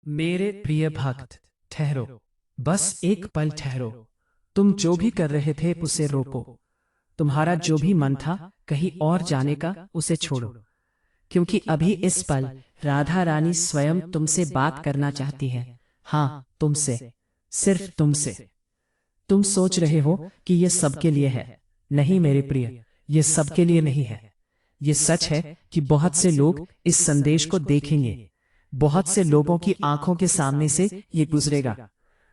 मेरे प्रिय भक्त, ठहरो। बस एक पल ठहरो। तुम जो भी कर रहे थे उसे रोको। तुम्हारा जो भी मन था कहीं और जाने का, उसे छोड़ो। क्योंकि अभी इस पल राधा रानी स्वयं तुमसे बात करना चाहती है। हाँ, तुमसे, सिर्फ तुमसे। तुम सोच रहे हो कि यह सबके लिए है। नहीं मेरे प्रिय, यह सबके लिए नहीं है। ये सच है कि बहुत से लोग इस संदेश को देखेंगे। बहुत से लोगों की आंखों के सामने से ये गुजरेगा,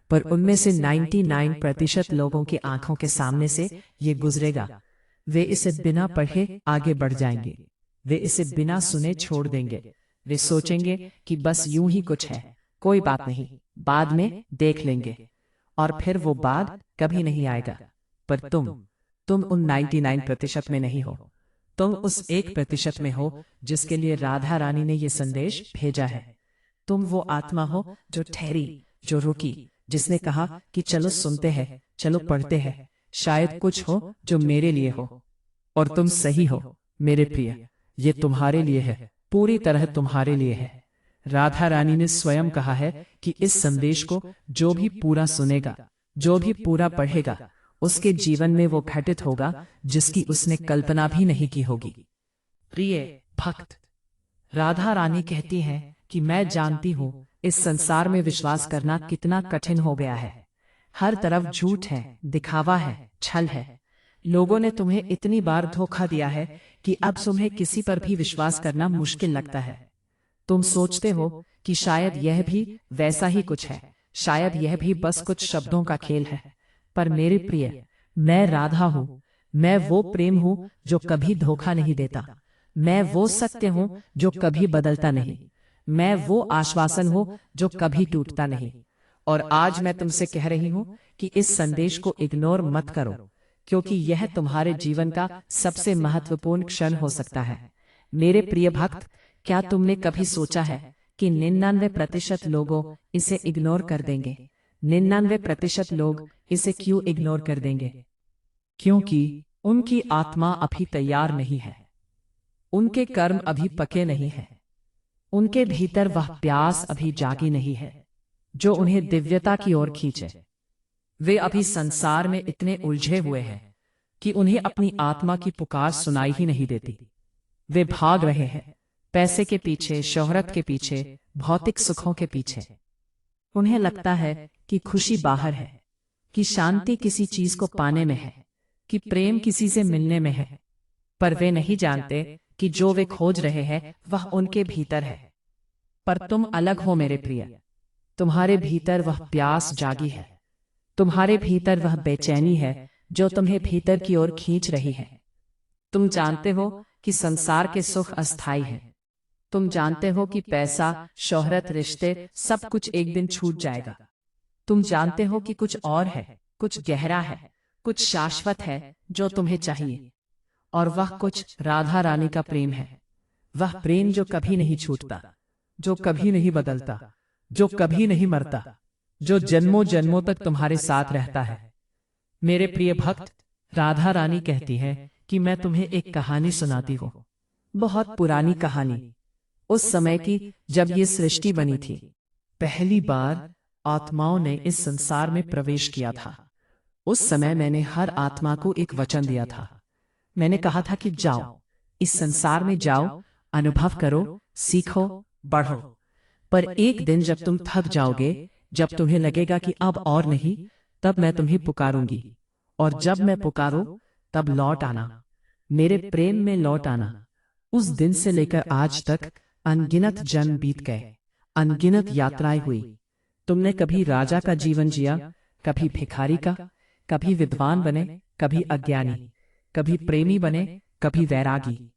पर उनमें से 99% लोगों की आंखों के सामने से ये गुजरेगा। वे इसे बिना पढ़े आगे बढ़ जाएंगे। वे इसे बिना सुने छोड़ देंगे। वे सोचेंगे कि बस यूं ही कुछ है, कोई बात नहीं, बाद में देख लेंगे। और फिर वो बाद कभी नहीं आएगा। पर तुम उन 99% में नहीं हो। तुम उस 1% में हो जिसके लिए राधा रानी ने यह संदेश भेजा है। तुम वो आत्मा हो जो ठहरी, जो रुकी, जिसने कहा कि चलो सुनते हैं, चलो पढ़ते हैं, शायद कुछ हो जो मेरे लिए हो। और तुम सही हो मेरे प्रिय, ये तुम्हारे लिए है, पूरी तरह तुम्हारे लिए है। राधा रानी ने स्वयं कहा है कि इस संदेश को जो भी पूरा सुनेगा, जो भी पूरा पढ़ेगा, उसके जीवन में वो घटित होगा जिसकी उसने कल्पना भी नहीं की होगी। प्रिय भक्त, राधा रानी कहती हैं कि मैं जानती हूं इस संसार में विश्वास करना कितना कठिन हो गया है। हर तरफ झूठ है, दिखावा है, छल है। लोगों ने तुम्हें इतनी बार धोखा दिया है कि अब तुम्हें किसी पर भी विश्वास करना मुश्किल लगता है। तुम सोचते हो कि शायद यह भी वैसा ही कुछ है, शायद यह भी बस कुछ शब्दों का खेल है। पर मेरे प्रिय, मैं राधा हूं। मैं वो प्रेम हूं जो कभी धोखा नहीं देता। मैं वो सत्य हूं जो कभी बदलता नहीं। मैं वो आश्वासन हूं जो कभी टूटता नहीं। और आज मैं तुमसे कह रही हूं कि इस संदेश को इग्नोर मत करो, क्योंकि यह तुम्हारे जीवन का सबसे महत्वपूर्ण क्षण हो सकता है। मेरे प्रिय भक्त, क्या तुमने कभी सोचा है कि 99% लोगों इसे इग्नोर कर देंगे? 99% लोग इसे क्यों इग्नोर कर देंगे? क्योंकि उनकी आत्मा अभी तैयार नहीं है। उनके कर्म अभी पके नहीं हैं। उनके भीतर वह प्यास अभी जागी नहीं है जो उन्हें दिव्यता की ओर खींचे। वे अभी संसार में इतने उलझे हुए हैं कि उन्हें अपनी आत्मा की पुकार सुनाई ही नहीं देती। वे भाग रहे हैं पैसे के पीछे, शोहरत के पीछे, भौतिक सुखों के पीछे। उन्हें लगता है कि खुशी बाहर है, कि शांति किसी चीज को पाने में है, कि प्रेम किसी से मिलने में है। पर वे नहीं जानते कि जो वे खोज रहे हैं वह उनके भीतर है। पर तुम अलग हो मेरे प्रिय। तुम्हारे भीतर वह प्यास जागी है। तुम्हारे भीतर वह बेचैनी है जो तुम्हें भीतर की ओर खींच रही है। तुम जानते हो कि संसार के सुख अस्थायी हैं। तुम जानते हो कि पैसा, शोहरत, रिश्ते, सब कुछ एक दिन छूट जाएगा। तुम जानते हो कि कुछ और है, कुछ गहरा है, कुछ शाश्वत है जो तुम्हें चाहिए। और वह कुछ राधा रानी का प्रेम है। वह प्रेम जो कभी नहीं छूटता, जो कभी नहीं बदलता, जो कभी नहीं मरता, जो जन्मों जन्मों तक तुम्हारे साथ रहता है। मेरे प्रिय भक्त, राधा रानी कहती है कि मैं तुम्हें एक कहानी सुनाती हूँ, बहुत पुरानी कहानी, उस समय की जब ये सृष्टि बनी थी। पहली बार आत्माओं ने इस संसार में प्रवेश किया था। उस समय मैंने हर आत्मा को एक वचन दिया था। मैंने कहा था कि जाओ, इस संसार में जाओ, अनुभव करो, सीखो, बढ़ो। पर एक दिन जब तुम थक जाओगे, जब तुम्हें लगेगा कि अब और नहीं, तब मैं तुम्हें पुकारूंगी। और जब मैं पुकारूं, तब लौट आना, मेरे प्रेम में लौट आना। उस दिन से लेकर आज तक अनगिनत जन्म बीत गए, अनगिनत यात्राएं हुई। तुमने कभी राजा का जीवन जिया, कभी भिखारी का, कभी विद्वान बने, कभी अज्ञानी, कभी प्रेमी बने, कभी वैरागी।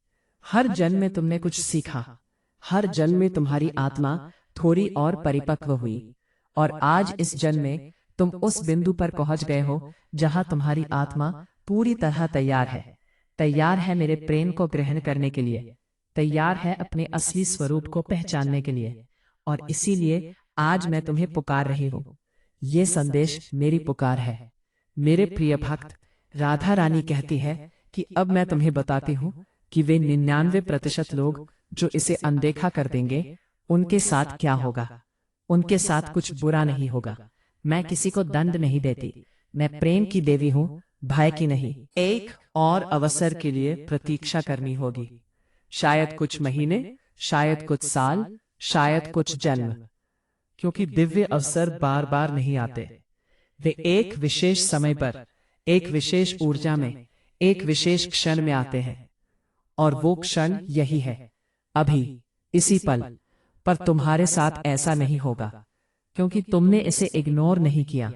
हर जन्म में तुमने कुछ सीखा। हर जन्म में तुम्हारी आत्मा थोड़ी और परिपक्व हुई। और आज इस जन्म में तुम उस बिंदु पर पहुंच गए हो जहां तुम्हारी आत्मा पूरी तरह तैयार है। तैयार है मेरे प्रेम को ग्रहण करने के लिए, तैयार है अपने असली स्वरूप को पहचानने के लिए। और इसीलिए आज मैं तुम्हें पुकार रही हूँ। ये संदेश मेरी पुकार है। मेरे प्रिय भक्त, राधा रानी कहती है कि अब मैं तुम्हें बताती हूँ कि वे 99% लोग जो इसे अनदेखा कर देंगे, उनके साथ क्या होगा। उनके साथ कुछ बुरा नहीं होगा। मैं किसी को दंड नहीं देती। मैं प्रेम की देवी हूँ, भय की नहीं। एक और अवसर के लिए प्रतीक्षा करनी होगी, शायद कुछ महीने, शायद कुछ साल, शायद कुछ जन्म, क्योंकि दिव्य अवसर बार बार नहीं आते। वे एक विशेष समय पर, एक विशेष ऊर्जा में, एक विशेष क्षण में आते हैं। और वो क्षण यही है, अभी, इसी पल। पर तुम्हारे साथ ऐसा नहीं होगा, क्योंकि तुमने इसे इग्नोर नहीं किया।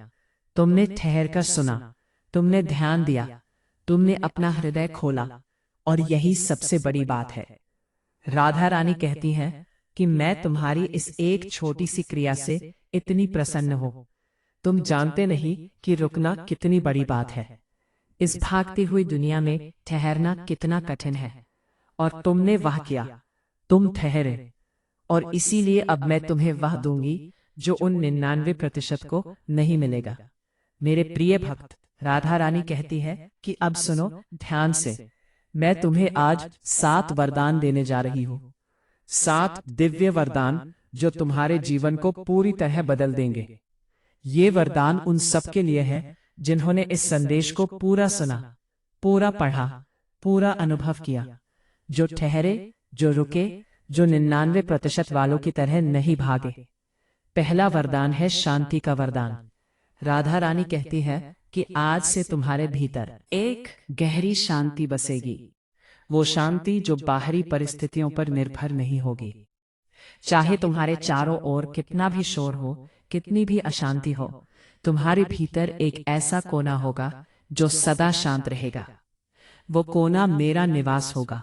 तुमने ठहर कर सुना, तुमने ध्यान दिया, तुमने अपना हृदय खोला। और यही सबसे बड़ी बात है। राधा रानी कहती हैं कि मैं तुम्हारी इस एक छोटी सी क्रिया से इतनी प्रसन्न हूं। तुम जानते नहीं कि रुकना कितनी बड़ी बात है। इस भागती हुई दुनिया में ठहरना कितना कठिन है, और तुमने वह किया। तुम ठहरे, और इसीलिए अब मैं तुम्हें वह दूंगी जो उन 99% को नहीं मिलेगा। मेरे प्रिय भक्त, राधा रानी कहती है कि अब सुनो ध्यान से। मैं तुम्हें आज 7 वरदान देने जा रही हूँ। 7 दिव्य वरदान जो तुम्हारे जीवन को पूरी तरह बदल देंगे। ये वरदान उन सब के लिए है जिन्होंने इस संदेश को पूरा सुना, पूरा पढ़ा, पूरा अनुभव किया। जो ठहरे, जो रुके, जो 99% वालों की तरह नहीं भागे। पहला वरदान है शांति का वरदान। राधा रानी कहती है कि आज से तुम्हारे भीतर एक गहरी शांति बसेगी। वो शांति जो बाहरी परिस्थितियों पर निर्भर नहीं होगी। चाहे तुम्हारे चारों ओर कितना भी शोर हो, कितनी भी अशांति हो, तुम्हारे भीतर एक ऐसा कोना होगा जो सदा शांत रहेगा। वो कोना मेरा निवास होगा।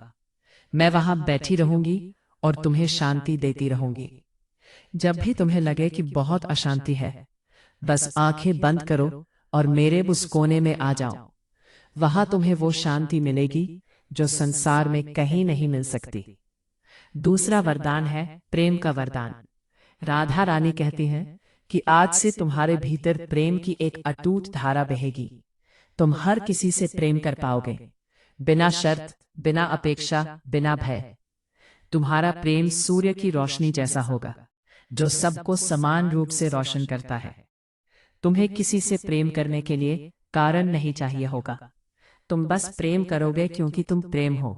मैं वहां बैठी रहूंगी और तुम्हें शांति देती रहूंगी। जब भी तुम्हें लगे कि बहुत अशांति है, बस आंखें बंद करो और मेरे उस कोने में आ जाओ। वहां तुम्हें वो शांति मिलेगी जो संसार में कहीं नहीं मिल सकती। दूसरा वरदान है प्रेम का वरदान। राधा रानी कहती हैं कि आज से तुम्हारे भीतर प्रेम की एक अटूट धारा बहेगी। तुम हर किसी से प्रेम कर पाओगे, बिना शर्त, बिना अपेक्षा, बिना भय। तुम्हारा प्रेम सूर्य की रोशनी जैसा होगा, जो सबको समान रूप से रोशन करता है। तुम्हें किसी से प्रेम करने के लिए कारण नहीं चाहिए होगा। तुम बस प्रेम करोगे क्योंकि तुम प्रेम हो,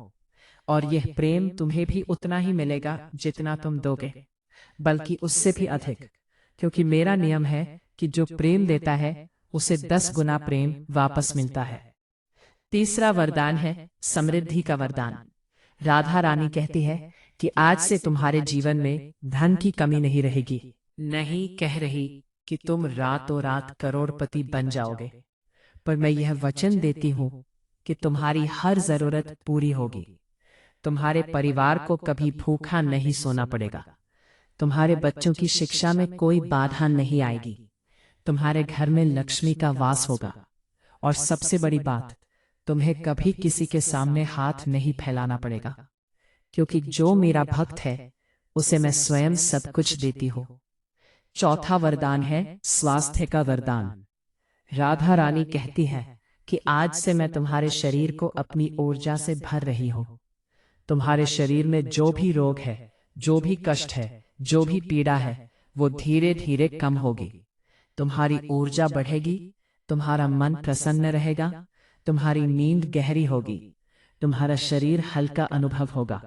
और यह प्रेम तुम्हें भी उतना ही मिलेगा जितना तुम दोगे, बल्कि उससे भी अधिक, क्योंकि मेरा नियम है कि जो प्रेम देता है उसे 10 गुना प्रेम वापस मिलता है। तीसरा वरदान है समृद्धि का वरदान। राधा रानी कहती है कि आज से तुम्हारे जीवन में धन की कमी नहीं रहेगी। नहीं कह रही कि तुम रातों रात करोड़पति बन जाओगे, पर मैं यह वचन देती हूँ कि तुम्हारी हर जरूरत पूरी होगी। तुम्हारे परिवार को कभी भूखा नहीं सोना पड़ेगा। तुम्हारे बच्चों की शिक्षा में कोई बाधा नहीं आएगी। तुम्हारे घर में लक्ष्मी का वास होगा। और सबसे बड़ी बात, तुम्हें कभी किसी के सामने हाथ नहीं फैलाना पड़ेगा, क्योंकि जो मेरा भक्त है उसे मैं स्वयं सब कुछ देती हूँ। चौथा वरदान है स्वास्थ्य का वरदान। राधा रानी कहती है कि आज से मैं तुम्हारे शरीर को अपनी ऊर्जा से भर रही हूँ। तुम्हारे शरीर में जो भी रोग है, जो भी कष्ट है, जो भी पीड़ा है, वो धीरे धीरे कम होगी। तुम्हारी ऊर्जा बढ़ेगी, तुम्हारा मन प्रसन्न रहेगा, तुम्हारी नींद गहरी होगी, तुम्हारा शरीर हल्का अनुभव होगा।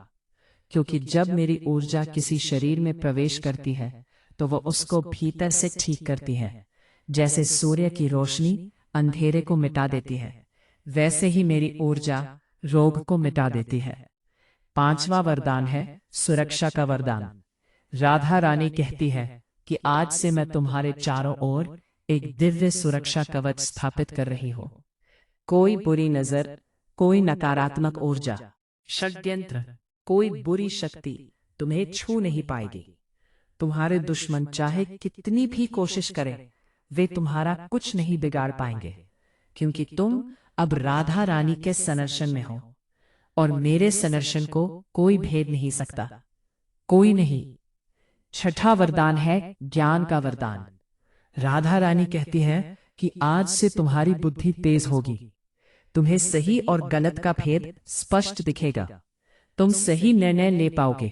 क्योंकि जब मेरी ऊर्जा किसी शरीर में प्रवेश करती है तो वो उसको भीतर से ठीक करती है। जैसे सूर्य की रोशनी अंधेरे को मिटा देती है, वैसे ही मेरी ऊर्जा रोग को मिटा देती है। पांचवा वरदान है सुरक्षा का वरदान। राधा रानी कहती है कि आज से मैं तुम्हारे चारों ओर एक दिव्य सुरक्षा कवच स्थापित कर रही हूँ। कोई बुरी नजर, कोई नकारात्मक ऊर्जा, षड्यंत्र, कोई बुरी शक्ति तुम्हें छू नहीं पाएगी। तुम्हारे दुश्मन चाहे कितनी भी कोशिश करें, वे तुम्हारा कुछ नहीं बिगाड़ पाएंगे, क्योंकि तुम अब राधा रानी के संरक्षण में हो, और मेरे संरक्षण को कोई भेद नहीं सकता, कोई नहीं। छठा वरदान है ज्ञान का वरदान। राधा रानी कहती है कि आज से तुम्हारी बुद्धि तेज होगी। तुम्हें सही और गलत का भेद स्पष्ट दिखेगा। तुम सही निर्णय ले पाओगे।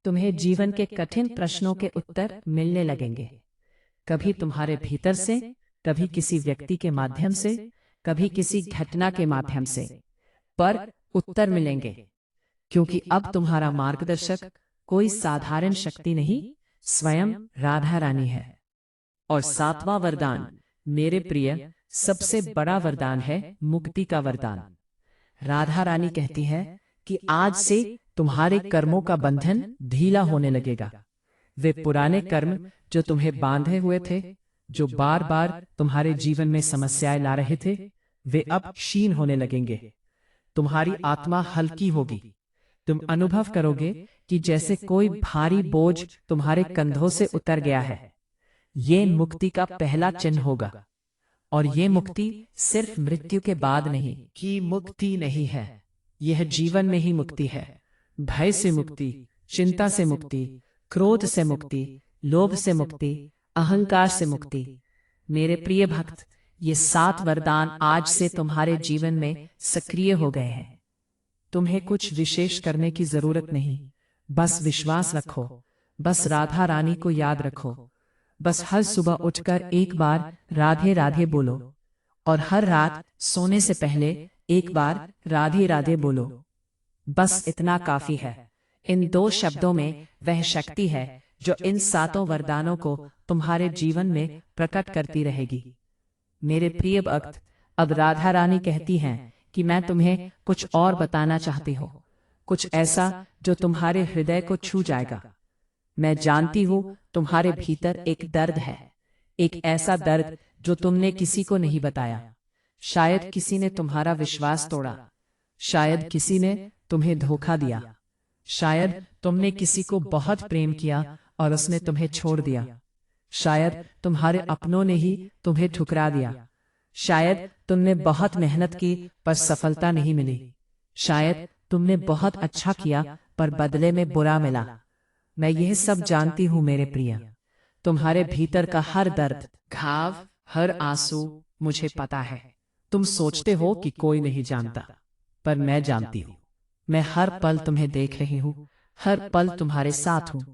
तुम्हें जीवन के कठिन प्रश्नों के उत्तर मिलने लगेंगे। कभी तुम्हारे भीतर से, कभी किसी व्यक्ति के माध्यम से, कभी किसी घटना के माध्यम से, पर उत्तर मिलेंगे। क्योंकि अब तुम्हारा मार्गदर्शक कोई साधारण शक्ति नहीं, स्वयं राधा रानी है। और सातवां वरदान, मेरे प्रिय, सबसे बड़ा वरदान है मुक्ति का वरदान। राधा रानी कहती है कि आज से तुम्हारे कर्मों का बंधन ढीला होने लगेगा। वे पुराने कर्म जो तुम्हें बांधे हुए थे, जो बार बार तुम्हारे जीवन में समस्याएं ला रहे थे, वे अब क्षीण होने लगेंगे। तुम्हारी आत्मा हल्की होगी। तुम अनुभव करोगे कि जैसे कोई भारी बोझ तुम्हारे कंधों से उतर गया है। ये मुक्ति का पहला चिन्ह होगा। और ये मुक्ति सिर्फ मृत्यु के बाद नहीं की मुक्ति नहीं है, यह जीवन में ही मुक्ति है। भय से मुक्ति, चिंता से मुक्ति, क्रोध से मुक्ति, लोभ से मुक्ति, अहंकार से मुक्ति। मेरे प्रिय भक्त, ये 7 वरदान आज से तुम्हारे जीवन में सक्रिय हो गए हैं। तुम्हें कुछ विशेष करने की जरूरत नहीं, बस विश्वास रखो, बस राधा रानी को याद रखो, बस हर सुबह उठकर एक बार राधे राधे बोलो, और हर रात सोने से पहले एक बार राधे राधे बोलो। बस इतना काफी है। इन 2 शब्दों में वह शक्ति है जो इन 7 वरदानों को तुम्हारे जीवन में प्रकट करती रहेगी। मेरे प्रिय भक्त, अब राधा रानी कहती हैं कि मैं तुम्हें कुछ और बताना चाहती हूँ, कुछ ऐसा जो तुम्हारे हृदय को छू जाएगा। मैं जानती हूँ तुम्हारे भीतर एक दर्द है, एक ऐसा दर्द जो तुमने किसी को नहीं बताया। शायद किसी ने तुम्हारा विश्वास तोड़ा, शायद किसी ने तुम्हें धोखा दिया, शायद तुमने किसी को बहुत प्रेम किया और उसने तुम्हें छोड़ दिया, शायद तुम्हारे अपनों ने ही तुम्हें ठुकरा दिया, शायद तुमने बहुत मेहनत की पर सफलता नहीं मिली, शायद तुमने बहुत अच्छा किया पर बदले में बुरा मिला। मैं यह सब जानती हूँ मेरे प्रिय। तुम्हारे भीतर का हर दर्द, घाव, हर आंसू मुझे पता है। तुम सोचते हो कि कोई नहीं जानता, पर मैं जानती हूँ। मैं हर पल तुम्हें देख रही हूँ, हर पल तुम्हारे साथ हूँ।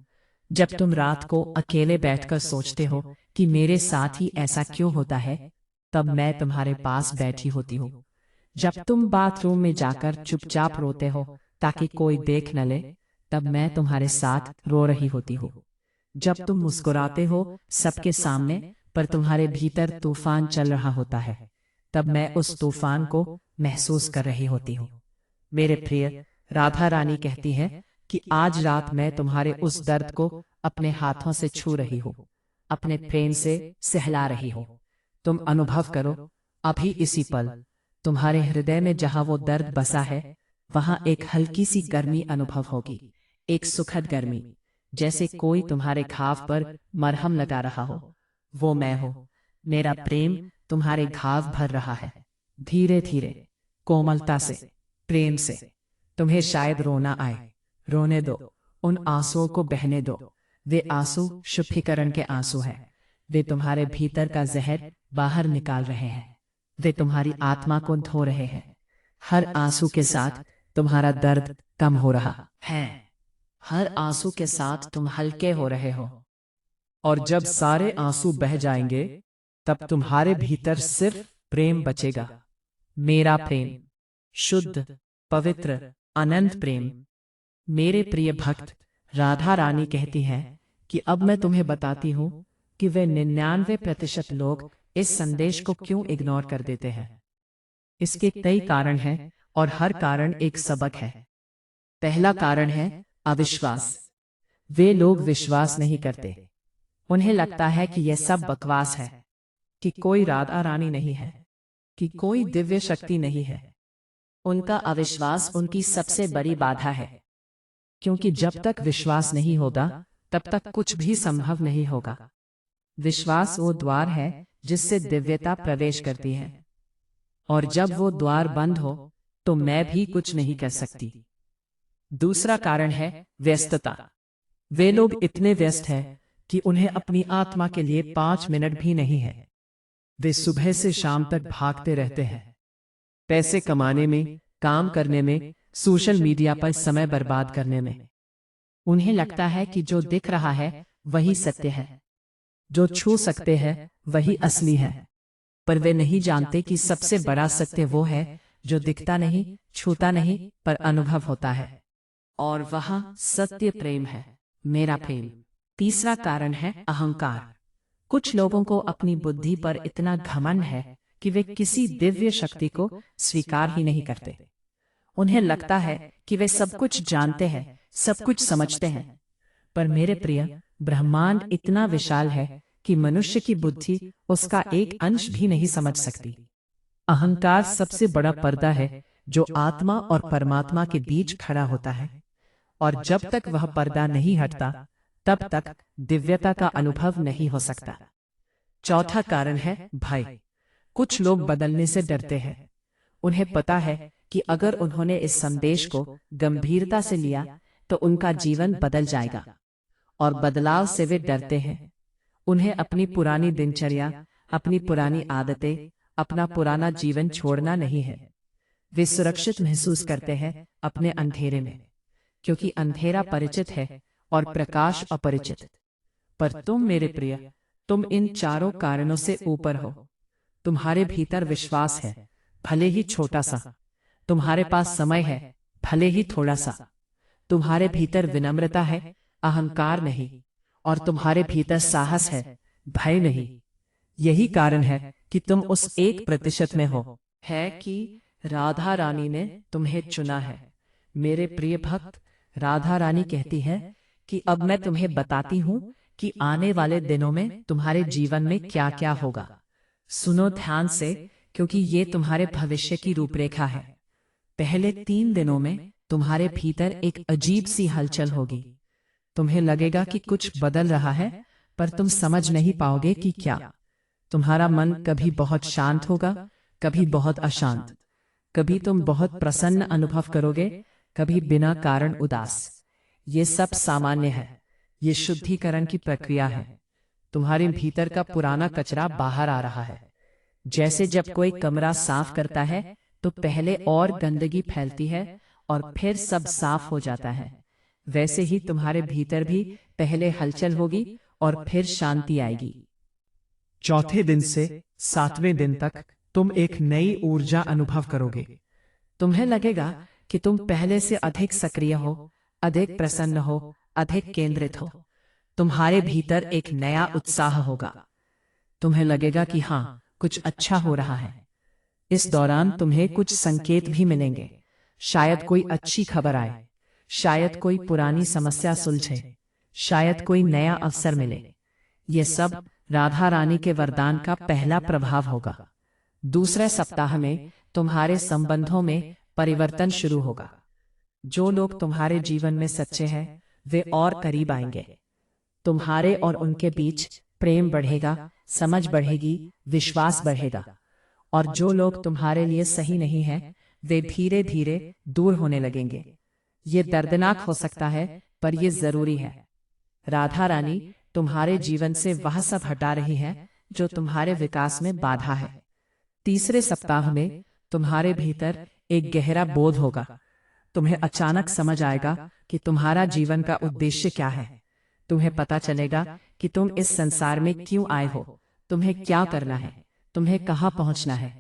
जब तुम रात को अकेले बैठकर सोचते हो कि मेरे साथ ही ऐसा क्यों होता है, तब मैं तुम्हारे पास बैठी होती हूँ। जब तुम बाथरूम में जाकर चुपचाप रोते हो ताकि कोई देख न ले, तब मैं तुम्हारे साथ रो रही होती हूँ। जब तुम मुस्कुराते हो सबके सामने पर तुम्हारे भीतर तूफान चल रहा होता है, तब मैं उस तूफान को महसूस कर रही होती हूँ। मेरे प्रिय, राधा रानी कहती है कि आज रात मैं तुम्हारे उस दर्द को अपने हाथों से छू रही हूँ, अपने प्रेम से सहला रही हूँ। तुम अनुभव करो, अभी इसी पल तुम्हारे हृदय में जहां वो दर्द बसा है, वहां एक हल्की सी गर्मी अनुभव होगी, एक सुखद गर्मी, जैसे कोई तुम्हारे घाव पर मरहम लगा रहा हो। वो मैं हूँ। मेरा प्रेम तुम्हारे घाव भर रहा है, धीरे धीरे, कोमलता से, प्रेम से। तुम्हें शायद रोना आए, रोने दो, उन आंसुओं को बहने दो। वे आंसू शुद्धिकरण के आंसू हैं। वे तुम्हारे भीतर का जहर बाहर निकाल रहे हैं। वे तुम्हारी आत्मा को धो रहे हैं। हर आंसू के साथ तुम्हारा दर्द कम हो रहा है। हर आंसू के साथ तुम हल्के हो रहे हो। और जब सारे आंसू बह जाएंगे, तब तुम्हारे भीतर सिर्फ प्रेम बचेगा। मेरा प्रेम, शुद्ध, पवित्र, अनंत प्रेम। मेरे प्रिय भक्त, राधा रानी कहती हैं कि अब मैं तुम्हें बताती हूँ कि वे 99% लोग इस संदेश को क्यों इग्नोर कर देते हैं। इसके कई कारण हैं और हर कारण एक सबक है। पहला कारण है अविश्वास। वे लोग विश्वास नहीं करते। उन्हें लगता है कि यह सब बकवास है, कि कोई राधा रानी नहीं है, कि कोई दिव्य शक्ति नहीं है। उनका अविश्वास उनकी सबसे बड़ी बाधा है, क्योंकि जब तक विश्वास नहीं होगा तब तक कुछ भी संभव नहीं होगा। विश्वास वो द्वार है जिससे दिव्यता प्रवेश करती है, और जब वो द्वार बंद हो तो मैं भी कुछ नहीं कर सकती। दूसरा कारण है व्यस्तता। वे लोग इतने व्यस्त हैं कि उन्हें अपनी आत्मा के लिए 5 मिनट भी नहीं है। वे सुबह से शाम तक भागते रहते हैं, पैसे कमाने में, काम करने में, सोशल मीडिया पर समय बर्बाद करने में। उन्हें लगता है कि जो दिख रहा है वही सत्य है, जो छू सकते हैं वही असली है। पर वे नहीं जानते कि सबसे बड़ा सत्य वो है जो दिखता नहीं, छूता नहीं, पर अनुभव होता है। और वह सत्य प्रेम है, मेरा प्रेम। तीसरा कारण है अहंकार। कुछ लोगों को अपनी बुद्धि पर इतना घमंड है कि वे किसी दिव्य शक्ति को स्वीकार ही नहीं करते। उन्हें लगता है कि वे सब कुछ जानते हैं, सब कुछ समझते हैं। पर मेरे प्रिय, ब्रह्मांड इतना विशाल है कि मनुष्य की बुद्धि उसका एक अंश भी नहीं समझ सकती। अहंकार सबसे बड़ा पर्दा है जो आत्मा और परमात्मा के बीच खड़ा होता है, और जब तक वह पर्दा नहीं हटता तब तक दिव्यता का अनुभव नहीं हो सकता। चौथा कारण है भय। कुछ लोग बदलने से डरते हैं। उन्हें पता है कि अगर उन्होंने इस संदेश को गंभीरता से लिया तो उनका जीवन बदल जाएगा, और बदलाव से वे डरते हैं। उन्हें अपनी पुरानी दिनचर्या, अपनी पुरानी आदतें, अपना पुराना जीवन छोड़ना नहीं है। वे सुरक्षित महसूस करते हैं अपने अंधेरे में, क्योंकि अंधेरा परिचित है और प्रकाश अपरिचित। पर तुम मेरे प्रिय, तुम इन चारों कारणों से ऊपर हो। तुम्हारे भीतर विश्वास है, भले ही छोटा सा। तुम्हारे पास समय है, भले ही थोड़ा सा। तुम्हारे भीतर विनम्रता है, अहंकार नहीं। और तुम्हारे भीतर साहस है, भय नहीं। यही कारण है कि तुम उस 1% में हो, है कि राधा रानी ने तुम्हें चुना है। मेरे प्रिय भक्त, राधा रानी कहती है कि अब मैं तुम्हें बताती हूँ कि आने वाले दिनों में तुम्हारे जीवन में क्या क्या होगा। सुनो ध्यान से, क्योंकि ये तुम्हारे भविष्य की रूपरेखा है। पहले 3 दिनों में तुम्हारे भीतर एक अजीब सी हलचल होगी। तुम्हें लगेगा कि कुछ बदल रहा है, पर तुम समझ नहीं पाओगे कि क्या। तुम्हारा मन कभी बहुत शांत होगा, कभी बहुत अशांत। कभी तुम बहुत प्रसन्न अनुभव करोगे, कभी बिना कारण उदास। ये सब सामान्य है। ये शुद्धिकरण की प्रक्रिया है। तुम्हारे भीतर का पुराना कचरा बाहर आ रहा है। जैसे जब कोई कमरा साफ करता है तो पहले और गंदगी फैलती है और फिर सब साफ हो जाता है, वैसे ही तुम्हारे भीतर भी पहले हलचल होगी और फिर शांति आएगी। चौथे दिन से 7वें दिन तक तुम एक नई ऊर्जा अनुभव करोगे। तुम्हें लगेगा कि तुम पहले से अधिक सक्रिय हो, अधिक प्रसन्न हो, अधिक केंद्रित हो। तुम्हारे भीतर एक नया उत्साह होगा। तुम्हें लगेगा कि हाँ, कुछ अच्छा हो रहा है। इस दौरान तुम्हें कुछ संकेत भी मिलेंगे। शायद कोई अच्छी खबर आए, शायद कोई पुरानी समस्या सुलझे, शायद कोई नया अवसर मिले। ये सब राधा रानी के वरदान का पहला प्रभाव होगा। दूसरे सप्ताह में तुम्हारे संबंधों में परिवर्तन शुरू होगा। जो लोग तुम्हारे जीवन में सच्चे हैं वे और करीब आएंगे। तुम्हारे और उनके बीच प्रेम बढ़ेगा, समझ बढ़ेगी, विश्वास बढ़ेगा। और जो लोग तुम्हारे लिए सही नहीं हैं वे धीरे धीरे दूर होने लगेंगे। ये दर्दनाक हो सकता है, पर ये जरूरी है। राधा रानी तुम्हारे जीवन से वह सब हटा रही है जो तुम्हारे विकास में बाधा है। तीसरे सप्ताह में तुम्हारे भीतर एक गहरा बोध होगा। तुम्हें अचानक समझ आएगा कि तुम्हारा जीवन का उद्देश्य क्या है। तुम्हें पता चलेगा कि तुम इस संसार में क्यों आए हो, तुम्हें क्या करना है, तुम्हें कहाँ पहुंचना है।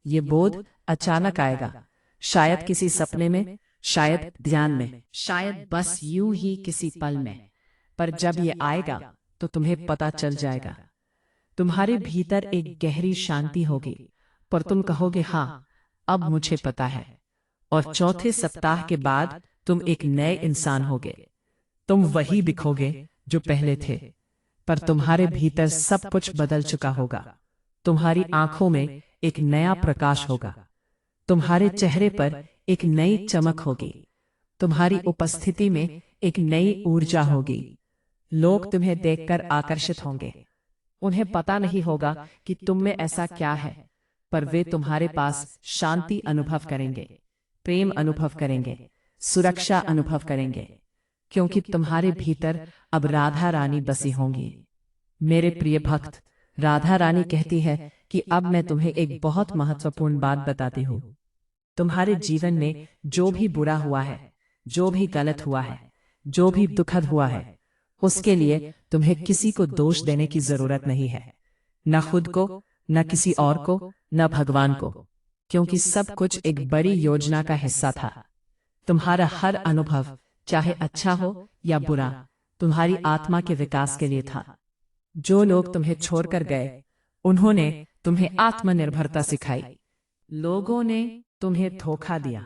ये बोध अचानक आएगा, शायद किसी सपने में, शायद ध्यान में, शायद बस यूं ही किसी पल में। पर जब ये आएगा तो तुम्हें पता चल जाएगा। तुम्हारे भीतर एक गहरी शांति होगी, पर तुम कहोगे हाँ, अब मुझे पता है। और चौथे सप्ताह के बाद तुम एक नए इंसान होगे। तुम वही दिखोगे जो पहले थे, पर तुम्हारे भीतर सब कुछ बदल चुका होगा। तुम्हारी आंखों में एक नया प्रकाश होगा। तुम्हारे चेहरे पर एक नई चमक होगी। तुम्हारी उपस्थिति में एक नई ऊर्जा होगी। लोग तुम्हें देखकर आकर्षित होंगे। उन्हें पता नहीं होगा कि तुम में ऐसा क्या है, पर वे तुम्हारे पास शांति अनुभव करेंगे, प्रेम अनुभव करेंगे, सुरक्षा अनुभव करेंगे, क्योंकि तुम्हारे भीतर अब राधा रानी बसी होंगी। मेरे प्रिय भक्त, राधा रानी कहती है कि अब मैं तुम्हें एक बहुत महत्वपूर्ण बात बताती हूँ। तुम्हारे जीवन में जो भी बुरा हुआ है, जो भी गलत हुआ है, जो भी दुखद हुआ है उसके लिए तुम्हें किसी को दोष देने की जरूरत नहीं है, न खुद को, न किसी और को, न भगवान को, क्योंकि सब कुछ एक बड़ी योजना का हिस्सा था। तुम्हारा हर अनुभव, चाहे अच्छा हो या बुरा, तुम्हारी आत्मा के विकास के लिए था। जो लोग तुम्हें छोड़कर गए उन्होंने तुम्हें आत्मनिर्भरता सिखाई। लोगों ने तुम्हें धोखा दिया,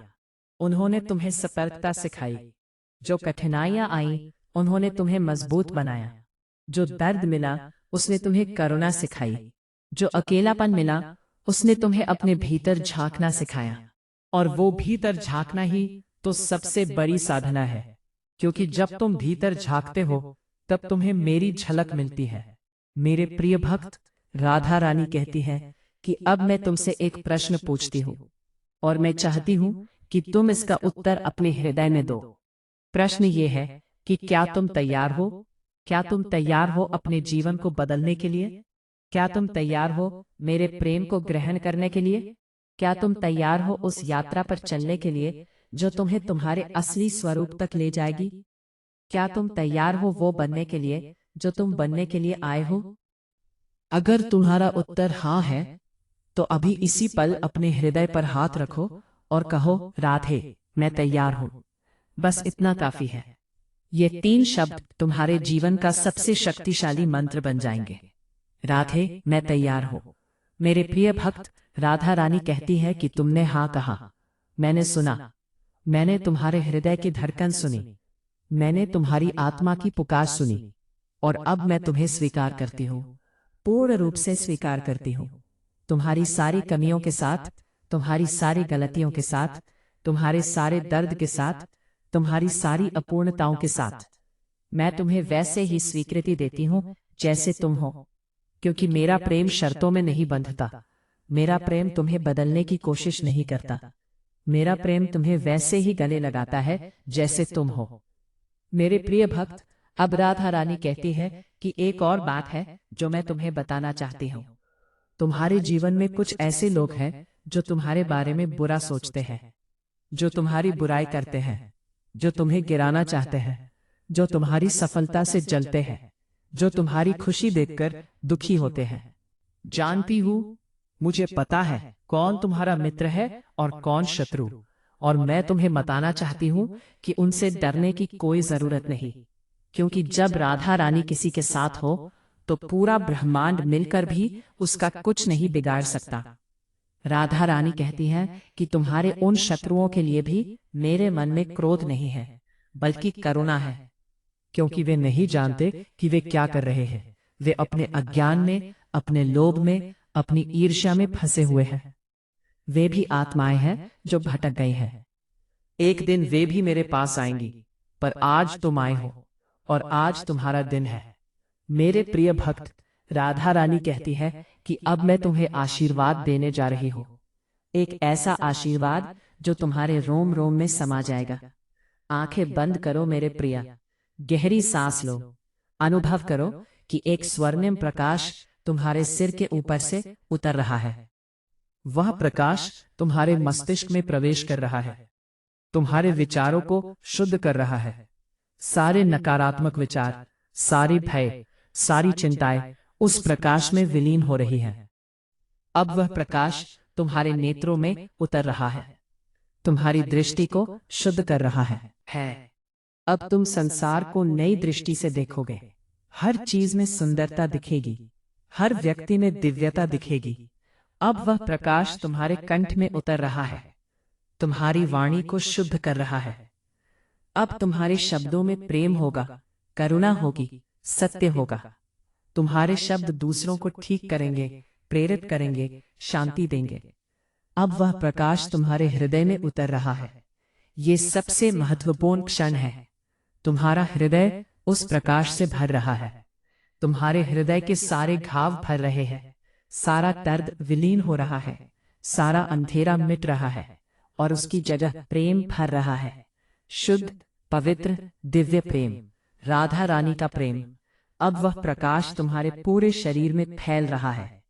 उन्होंने तुम्हें सतर्कता सिखाई। जो कठिनाइयां आईं उन्होंने तुम्हें मजबूत बनाया। जो दर्द मिला उसने तुम्हें करुणा सिखाई। जो अकेलापन मिला उसने तुम्हें अपने भीतर झांकना सिखाया। और वो भीतर झांकना ही तो सबसे बड़ी साधना है, क्योंकि जब तुम भीतर झांकते हो तब तुम्हें मेरी झलक मिलती है। मेरे प्रिय भक्त, राधा रानी कहती है कि अब मैं तुमसे एक प्रश्न पूछती हूँ और मैं चाहती हूँ कि तुम इसका उत्तर अपने हृदय में दो। प्रश्न ये है कि क्या तुम तैयार हो? क्या तुम तैयार हो अपने जीवन को बदलने के लिए? क्या तुम तैयार हो मेरे प्रेम को ग्रहण करने के लिए? क्या तुम तैयार हो उस यात्रा पर चलने के लिए जो तुम्हें तुम्हारे असली स्वरूप तक ले जाएगी? क्या तुम तैयार हो वो बनने के लिए जो तुम बनने के लिए आए हो? अगर तुम्हारा उत्तर हाँ है तो अभी इसी पल अपने हृदय पर हाथ रखो और कहो, राधे, मैं तैयार हूं। बस इतना काफी है। ये 3 शब्द तुम्हारे जीवन का सबसे शक्तिशाली मंत्र बन जाएंगे। राधे, मैं तैयार हूं। मेरे प्रिय भक्त, राधा रानी कहती है कि तुमने हाँ कहा। मैंने सुना, मैंने तुम्हारे हृदय की धड़कन सुनी, मैंने तुम्हारी आत्मा की पुकार सुनी, और अब मैं तुम्हें स्वीकार करती हूँ, पूर्ण रूप से स्वीकार करती हूँ। तुम्हारी सारी कमियों के साथ, तुम्हारी सारी गलतियों के साथ, तुम्हारे सारे दर्द के साथ, तुम्हारी सारी अपूर्णताओं के साथ। मैं तुम्हें वैसे ही स्वीकृति देती हूँ जैसे तुम हो, क्योंकि मेरा प्रेम शर्तों में नहीं बंधता। मेरा प्रेम तुम्हें बदलने की कोशिश नहीं करता। मेरा प्रेम तुम्हें वैसे ही गले लगाता है जैसे तुम हो। मेरे प्रिय भक्त, अब राधा रानी कहती है कि एक और बात है जो मैं तुम्हें बताना चाहती हूँ। तुम्हारे जीवन में कुछ ऐसे लोग हैं जो तुम्हारे बारे में बुरा सोचते हैं, जो तुम्हारी बुराई करते हैं, जो तुम्हें गिराना चाहते हैं, जो तुम्हारी सफलता से जलते हैं, जो तुम्हारी खुशी देखकर दुखी होते हैं। जानती हूँ, मुझे पता है कौन तुम्हारा मित्र है और कौन शत्रु, और मैं तुम्हें बताना चाहती हूँ कि उनसे डरने की कोई जरूरत नहीं, क्योंकि जब राधा रानी किसी के साथ हो तो पूरा ब्रह्मांड मिलकर भी उसका कुछ नहीं बिगाड़ सकता। राधा रानी कहती है कि तुम्हारे उन शत्रुओं के लिए भी मेरे मन में क्रोध नहीं है, बल्कि करुणा है, क्योंकि वे नहीं जानते कि वे क्या कर रहे हैं। वे अपने अज्ञान में, अपने लोभ में, अपनी ईर्ष्या में फंसे हुए हैं। वे भी आत्माएं हैं जो भटक गई हैं। एक दिन वे भी मेरे पास आएंगी, पर आज तुम आए हो और आज तुम्हारा दिन है। मेरे प्रिय भक्त, राधा रानी कहती है कि अब मैं तुम्हें आशीर्वाद देने जा रही हूँ, एक ऐसा आशीर्वाद जो तुम्हारे रोम रोम में समा जाएगा। आंखें बंद करो मेरे प्रिय, गहरी सांस लो, अनुभव करो कि एक स्वर्णिम प्रकाश तुम्हारे सिर के ऊपर से उतर रहा है। वह प्रकाश तुम्हारे मस्तिष्क में प्रवेश कर रहा है, तुम्हारे विचारों को शुद्ध कर रहा है। सारे नकारात्मक विचार, सारी भय, सारी चिंताएं उस प्रकाश में विलीन हो रही हैं। अब वह प्रकाश तुम्हारे नेत्रों में उतर रहा है, तुम्हारी दृष्टि को शुद्ध कर रहा है। अब तुम संसार को नई दृष्टि से देखोगे। हर चीज में सुंदरता दिखेगी, हर व्यक्ति में दिव्यता दिखेगी। अब वह प्रकाश तुम्हारे कंठ में उतर रहा है, तुम्हारी वाणी को शुद्ध कर रहा है। अब तुम्हारे शब्दों में प्रेम होगा, करुणा होगी, सत्य होगा। तुम्हारे शब्द दूसरों को ठीक करेंगे, प्रेरित करेंगे, शांति देंगे। अब वह प्रकाश तुम्हारे हृदय में उतर रहा है। ये सबसे महत्वपूर्ण क्षण है। तुम्हारा हृदय उस प्रकाश से भर रहा है। तुम्हारे हृदय के सारे घाव भर रहे हैं, सारा दर्द विलीन हो रहा है, सारा अंधेरा मिट रहा है और उसकी जगह प्रेम भर रहा है। शुद्ध, पवित्र, दिव्य प्रेम, राधा रानी का प्रेम। अब वह प्रकाश तुम्हारे पूरे शरीर में फैल रहा है,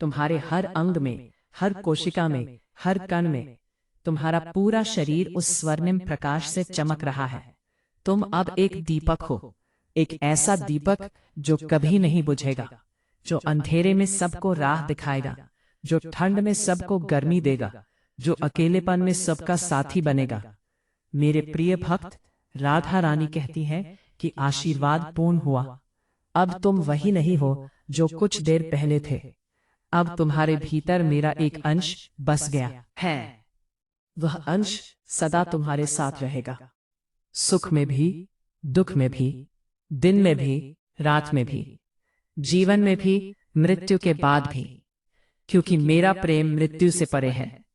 तुम्हारे हर अंग में, हर कोशिका में, हर कण में। तुम्हारा पूरा शरीर उस स्वर्णिम प्रकाश से चमक रहा है। तुम अब एक दीपक हो, एक ऐसा दीपक जो कभी नहीं बुझेगा, जो अंधेरे में सबको राह दिखाएगा, जो ठंड में सबको गर्मी देगा, जो अकेलेपन में सबका साथी बनेगा। मेरे प्रिय भक्त, राधा रानी कहती हैं कि आशीर्वाद पूर्ण हुआ। अब तुम वही नहीं हो जो कुछ देर पहले थे। अब तुम्हारे भीतर मेरा एक अंश बस गया है। वह अंश सदा तुम्हारे साथ रहेगा, सुख में भी, दुख में भी, दिन में भी, रात में भी, जीवन में भी, मृत्यु के बाद भी। क्योंकि मेरा प्रेम मृत्यु से परे है,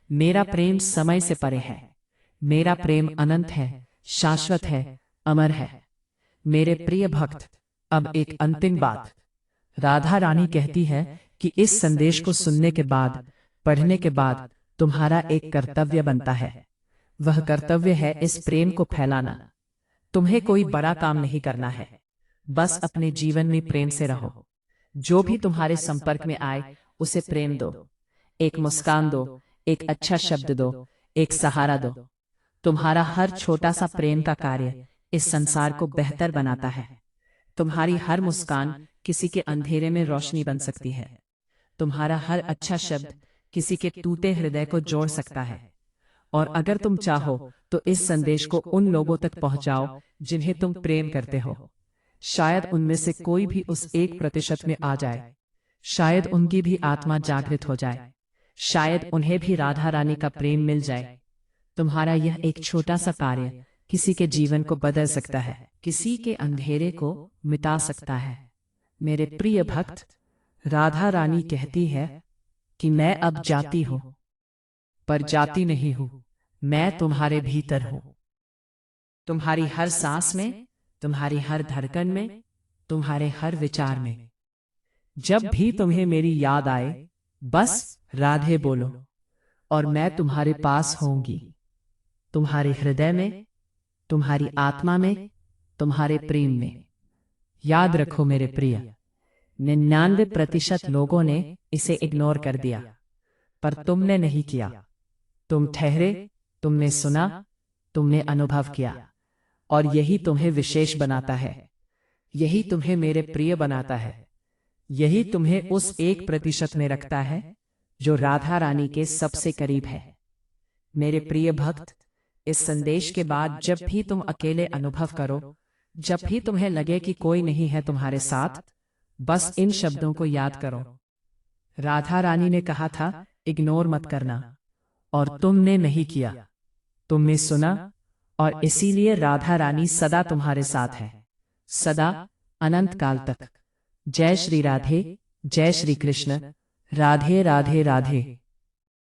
मेरा प्रेम समय से परे है, मेरा प्रेम अनंत है, शाश्वत है, अमर है। मेरे प्रिय भक्त, अब एक अंतिम बात। राधा रानी कहती है कि इस संदेश को सुनने के बाद, पढ़ने के बाद तुम्हारा एक कर्तव्य बनता है। वह कर्तव्य है इस प्रेम को फैलाना। तुम्हें कोई बड़ा काम नहीं करना है, बस अपने जीवन में प्रेम से रहो। जो भी तुम्हारे संपर्क में आए उसे प्रेम दो, एक मुस्कान दो, एक अच्छा शब्द दो, एक सहारा दो। तुम्हारा हर छोटा सा प्रेम का कार्य इस संसार को बेहतर बनाता है। तुम्हारी हर मुस्कान किसी के अंधेरे में रोशनी बन सकती है। तुम्हारा हर अच्छा शब्द किसी के टूटे हृदय को जोड़ सकता है। और अगर तुम चाहो तो इस संदेश को उन लोगों तक पहुंचाओ जिन्हें तुम प्रेम करते हो। शायद उनमें से कोई भी उस 1% में आ जाए, शायद उनकी भी आत्मा जागृत हो जाए, शायद उन्हें भी राधा रानी का प्रेम मिल जाए। तुम्हारा यह एक छोटा सा कार्य किसी के जीवन को बदल सकता है, किसी के अंधेरे को मिटा सकता है। मेरे प्रिय भक्त, राधा रानी कहती है कि मैं अब जाती हूं, पर जाती नहीं हूं, मैं तुम्हारे भीतर हूं। तुम्हारी हर सांस में, तुम्हारी हर धड़कन में, तुम्हारे हर विचार में। जब भी तुम्हें मेरी याद आए, बस राधे बोलो और मैं तुम्हारे पास होंगी। तुम्हारे हृदय में, तुम्हारी आत्मा में, तुम्हारे प्रेम में। याद रखो मेरे प्रिय, 99% लोगों ने इसे इग्नोर कर दिया, पर तुमने नहीं किया। तुम ठहरे, तुमने सुना, तुमने अनुभव किया, और यही तुम्हें विशेष बनाता है। यही तुम्हें मेरे प्रिय बनाता है। यही तुम्हें उस 1% में रखता है जो राधा रानी के सबसे करीब है। मेरे प्रिय भक्त, इस संदेश के बाद जब भी तुम अकेले अनुभव करो, जब भी तुम्हें लगे कि कोई नहीं है तुम्हारे साथ, बस इन शब्दों को याद करो। राधा रानी ने कहा था, इग्नोर मत करना, और तुमने नहीं किया। तुमने सुना, और इसीलिए राधा रानी सदा तुम्हारे साथ है, सदा, अनंत काल तक। जय श्री राधे, जय श्री कृष्ण। राधे राधे राधे।